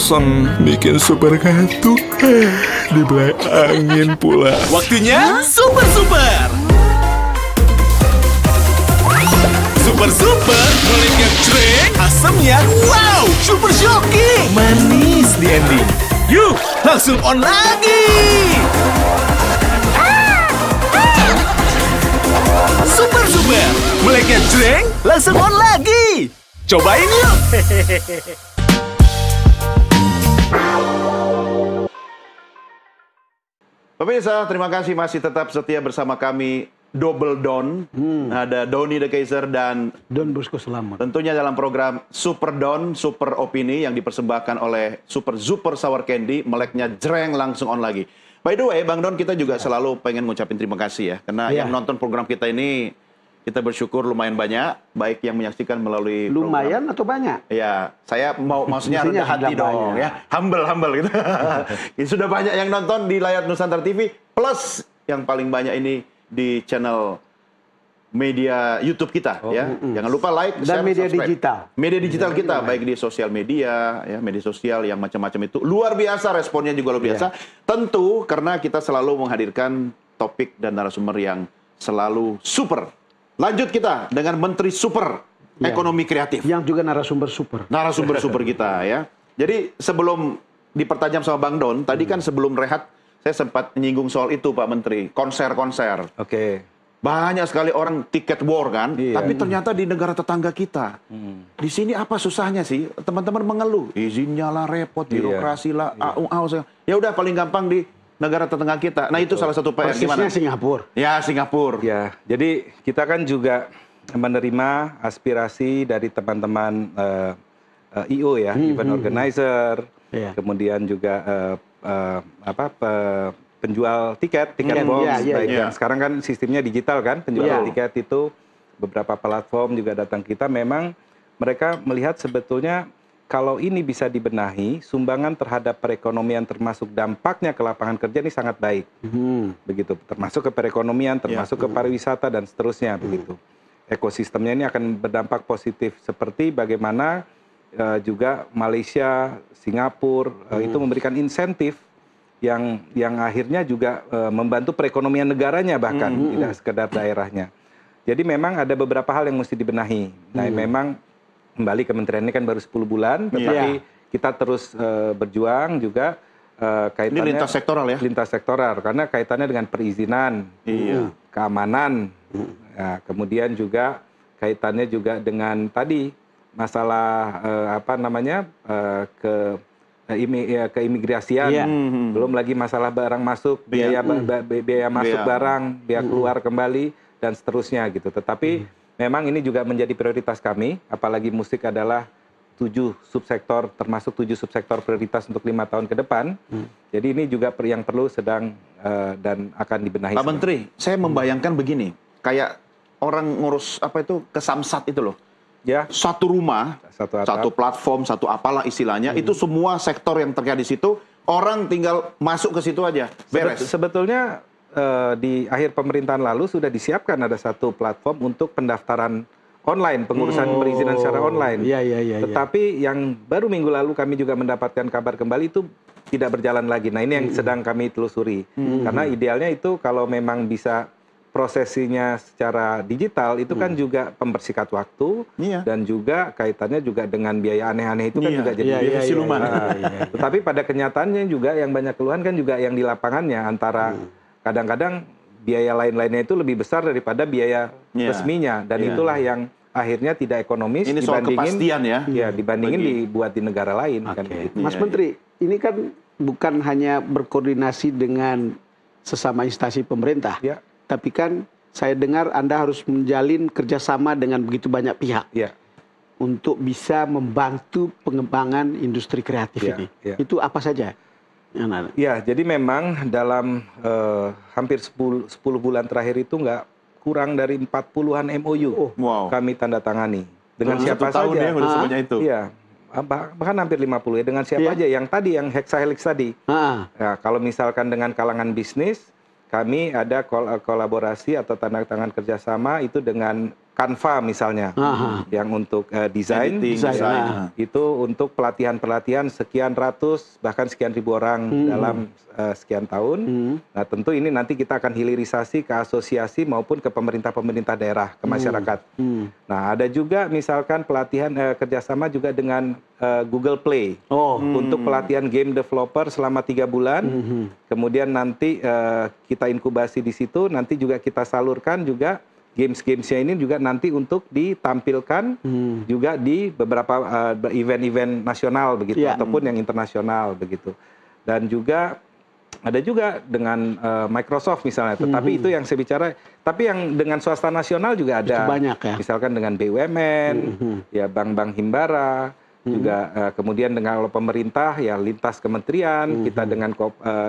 bosen, bikin super kantuk, dibelai angin pula. Waktunya super-super. Super-super, mulainya jreng, asamnya wow, super shocking, manis di ending. Yuk, langsung on lagi. Super-super, mulainya jreng, langsung on lagi. Cobain yuk. Pemirsa, terima kasih masih tetap setia bersama kami Double Don. Ada Doni the Kaiser dan Don Bosco Selamat. tentunya dalam program Super Don, Super Opini yang dipersembahkan oleh Super Sour Candy, meleknya jreng langsung on lagi. By the way, Bang Don, kita juga selalu pengen ngucapin terima kasih ya, karena yang nonton program kita ini kita bersyukur lumayan banyak, baik yang menyaksikan melalui Lumayan program. atau banyak? Ya, saya maksudnya Maksudnya rendah hati sudah dong banyak. ya, humble gitu. Ini sudah banyak yang nonton di layar Nusantara TV, plus yang paling banyak ini di channel media YouTube kita ya. Jangan lupa like, Dan share, media subscribe. digital. Media digital kita baik di sosial media ya, media sosial yang macam-macam itu luar biasa, responnya juga luar biasa. Tentu karena kita selalu menghadirkan topik dan narasumber yang selalu super. Lanjut kita dengan Menteri Super Ekonomi Kreatif. Yang juga narasumber super. Narasumber super kita ya. Jadi sebelum dipertajam sama Bang Don, tadi kan sebelum rehat saya sempat menyinggung soal itu Pak Menteri, konser-konser. Oke. Banyak sekali orang tiket war kan, Iya. tapi ternyata di negara tetangga kita. Di sini apa susahnya sih? Teman-teman mengeluh, izinnya lah repot, birokrasi lah, ya udah paling gampang di negara tetangga kita. Nah, itu salah satu PR gimana? Persisnya Singapura. Ya, Singapura. Ya, jadi kita kan juga menerima aspirasi dari teman-teman IO ya, event organizer, kemudian juga penjual tiket box, baik. Dan sekarang kan sistemnya digital kan, penjual tiket itu beberapa platform juga datang kita. Memang mereka melihat sebetulnya kalau ini bisa dibenahi, sumbangan terhadap perekonomian termasuk dampaknya ke lapangan kerja ini sangat baik, begitu. Termasuk ke perekonomian, termasuk ke pariwisata dan seterusnya, begitu. Ekosistemnya ini akan berdampak positif seperti bagaimana juga Malaysia, Singapura itu memberikan insentif yang akhirnya juga membantu perekonomian negaranya bahkan tidak sekedar daerahnya. Jadi memang ada beberapa hal yang mesti dibenahi. Nah, memang kembali kementerian ini kan baru 10 bulan, tetapi kita terus berjuang juga kaitannya... Ini lintas sektoral ya? Lintas sektoral, karena kaitannya dengan perizinan, keamanan, ya, kemudian juga kaitannya juga dengan tadi masalah keimigrasian, belum lagi masalah barang masuk, biaya masuk barang, biaya keluar kembali, dan seterusnya gitu. Tetapi memang ini juga menjadi prioritas kami, apalagi musik adalah 7 subsektor, termasuk 7 subsektor prioritas untuk 5 tahun ke depan. Jadi ini juga yang perlu sedang dan akan dibenahi. Pak Menteri, saya membayangkan begini, kayak orang ngurus ke Samsat itu loh. Ya. Satu rumah, satu platform, satu apalah istilahnya, itu semua sektor yang terkait di situ, orang tinggal masuk ke situ aja, beres. Sebetulnya di akhir pemerintahan lalu sudah disiapkan ada satu platform untuk pendaftaran online, pengurusan perizinan secara online. Tetapi yang baru minggu lalu kami juga mendapatkan kabar kembali itu tidak berjalan lagi. Nah, ini yang sedang kami telusuri. Karena idealnya itu kalau memang bisa prosesinya secara digital itu kan juga pembersikat waktu dan juga kaitannya juga dengan biaya aneh-aneh itu kan juga jadi siluman. Tetapi pada kenyataannya juga yang banyak keluhan kan juga yang di lapangannya antara kadang-kadang biaya lain-lainnya itu lebih besar daripada biaya resminya dan itulah yang akhirnya tidak ekonomis. Ini soal kepastian ya. Dibandingin dibuat di negara lain kan gitu. Mas Menteri, ini kan bukan hanya berkoordinasi dengan sesama instansi pemerintah, tapi kan saya dengar Anda harus menjalin kerjasama dengan begitu banyak pihak untuk bisa membantu pengembangan industri kreatif ini. Itu apa saja? Ya, jadi memang dalam hampir 10 bulan terakhir itu nggak kurang dari 40-an MOU kami tanda tangani. Dengan siapa saja. Iya, bahkan hampir 50 ya. Dengan siapa aja yang tadi, yang hexahelix tadi. Ya, kalau misalkan dengan kalangan bisnis, kami ada kolaborasi atau tanda tangan kerjasama itu dengan Canva misalnya, yang untuk desain, itu untuk pelatihan-pelatihan sekian ratus bahkan sekian ribu orang dalam sekian tahun. Nah tentu ini nanti kita akan hilirisasi ke asosiasi maupun ke pemerintah-pemerintah daerah, ke masyarakat. Nah ada juga misalkan pelatihan kerjasama juga dengan Google Play untuk pelatihan game developer selama 3 bulan. Kemudian nanti kita inkubasi di situ, nanti juga kita salurkan juga games-gamesnya ini juga nanti untuk ditampilkan juga di beberapa event-event nasional begitu, ataupun yang internasional begitu. Dan juga ada juga dengan Microsoft misalnya, tetapi itu yang saya bicara. Tapi yang dengan swasta nasional juga ada, banyak, ya? Misalkan dengan BUMN, ya bank-bank himbara, juga kemudian dengan pemerintah ya lintas kementerian, kita dengan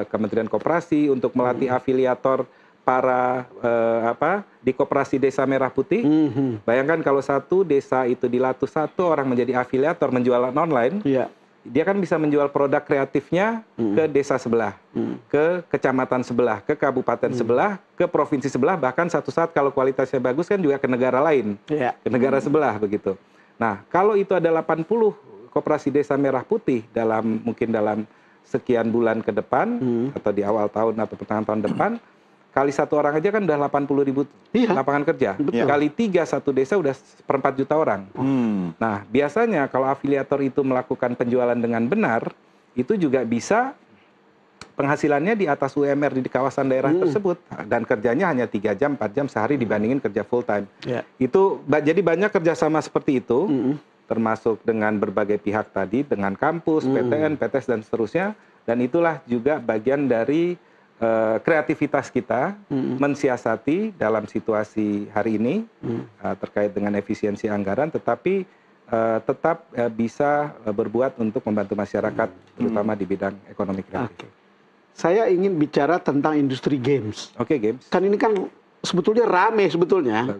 Kementerian Koperasi untuk melatih afiliator para di Koperasi Desa Merah Putih. Bayangkan kalau satu desa itu dilatih satu orang menjadi afiliator menjualan online, dia kan bisa menjual produk kreatifnya ke desa sebelah, ke kecamatan sebelah, ke kabupaten sebelah, ke provinsi sebelah, bahkan satu saat kalau kualitasnya bagus kan juga ke negara lain, ke negara sebelah begitu. Nah, kalau itu ada 80 Koperasi Desa Merah Putih mungkin dalam sekian bulan ke depan, atau di awal tahun atau pertengahan tahun depan, kali satu orang aja kan udah 80.000 lapangan kerja. Kali 3 satu desa udah 1/4 juta orang. Nah, biasanya kalau afiliator itu melakukan penjualan dengan benar, itu juga bisa penghasilannya di atas UMR di kawasan daerah tersebut. Dan kerjanya hanya 3 jam, 4 jam sehari dibandingin kerja full time. Itu jadi banyak kerjasama seperti itu, termasuk dengan berbagai pihak tadi, dengan kampus, PTN, PTS, dan seterusnya. Dan itulah juga bagian dari kreativitas kita mensiasati dalam situasi hari ini terkait dengan efisiensi anggaran, tetapi tetap bisa berbuat untuk membantu masyarakat, terutama di bidang ekonomi kreatif. Saya ingin bicara tentang industri games. Games. Kan ini kan sebetulnya rame sebetulnya.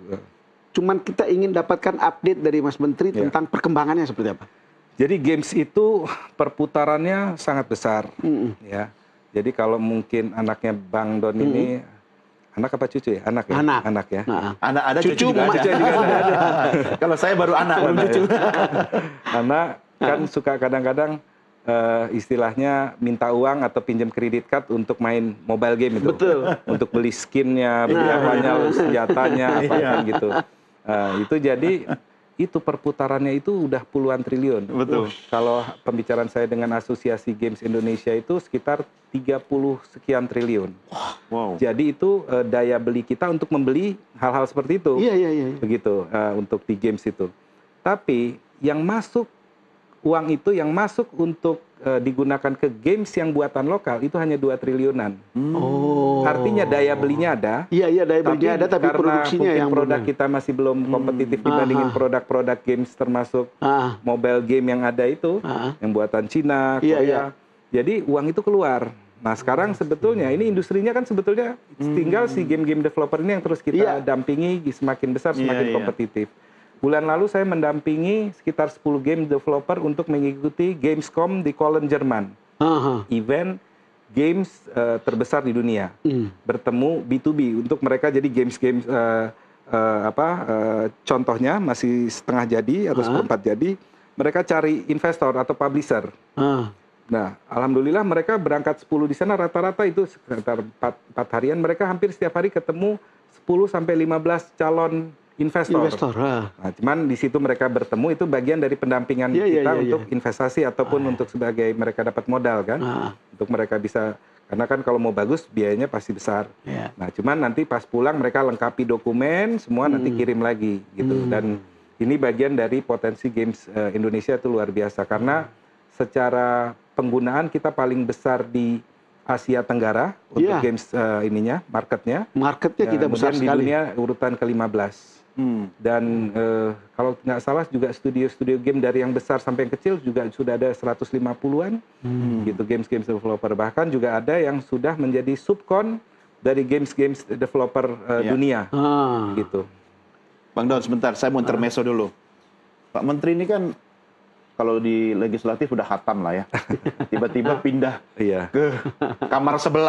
Cuman kita ingin dapatkan update dari Mas Menteri tentang perkembangannya seperti apa. Jadi games itu perputarannya sangat besar, ya. Jadi kalau mungkin anaknya Bang Don ini, anak apa cucu ya? Anak ya? Anak ya? Anak ada, cucu juga ada. Kalau saya baru anak, belum cucu. Anak kan suka kadang-kadang istilahnya minta uang atau pinjam kredit card untuk main mobile game itu. Betul. Untuk beli skinnya, beli apanya, senjatanya, apa gitu. Itu jadi itu perputarannya itu udah puluhan triliun. Betul. Kalau pembicaraan saya dengan Asosiasi Games Indonesia itu sekitar 30 sekian triliun. Wow. Jadi itu daya beli kita untuk membeli hal-hal seperti itu. Iya. Begitu untuk di games itu. Tapi yang masuk uang itu yang masuk untuk digunakan ke games yang buatan lokal itu hanya 2 triliunan. Artinya daya belinya ada. Iya, daya belinya ada, tapi produksinya yang produk kita masih belum kompetitif dibandingin produk-produk games termasuk mobile game yang ada itu, yang buatan Cina, Korea. Jadi uang itu keluar. Nah sekarang sebetulnya ini industrinya kan sebetulnya tinggal si game-game developer ini yang terus kita dampingi semakin besar semakin kompetitif. Bulan lalu saya mendampingi sekitar 10 game developer untuk mengikuti Gamescom di Cologne, Jerman. Event games terbesar di dunia. Bertemu B2B untuk mereka jadi games-games contohnya masih setengah jadi atau seperempat jadi. Mereka cari investor atau publisher. Nah, alhamdulillah mereka berangkat 10 di sana, rata-rata itu sekitar 4 harian, mereka hampir setiap hari ketemu 10 sampai 15 calon investor. Nah, cuman di situ mereka bertemu, itu bagian dari pendampingan kita untuk investasi ataupun untuk sebagai mereka dapat modal kan. Untuk mereka bisa, karena kan kalau mau bagus biayanya pasti besar. Nah, cuman nanti pas pulang mereka lengkapi dokumen, semua nanti kirim lagi gitu. Dan ini bagian dari potensi games Indonesia itu luar biasa karena secara penggunaan kita paling besar di Asia Tenggara untuk games marketnya. Marketnya kita besar sekali. Di dunia urutan ke-15. Dan kalau nggak salah juga studio-studio game dari yang besar sampai yang kecil juga sudah ada 150-an gitu games developer. Bahkan juga ada yang sudah menjadi subkon dari games developer dunia gitu. Bang Don, sebentar, saya mau intermezzo dulu. Pak Menteri ini kan kalau di legislatif udah hatam lah ya. Tiba-tiba pindah ke kamar sebelah.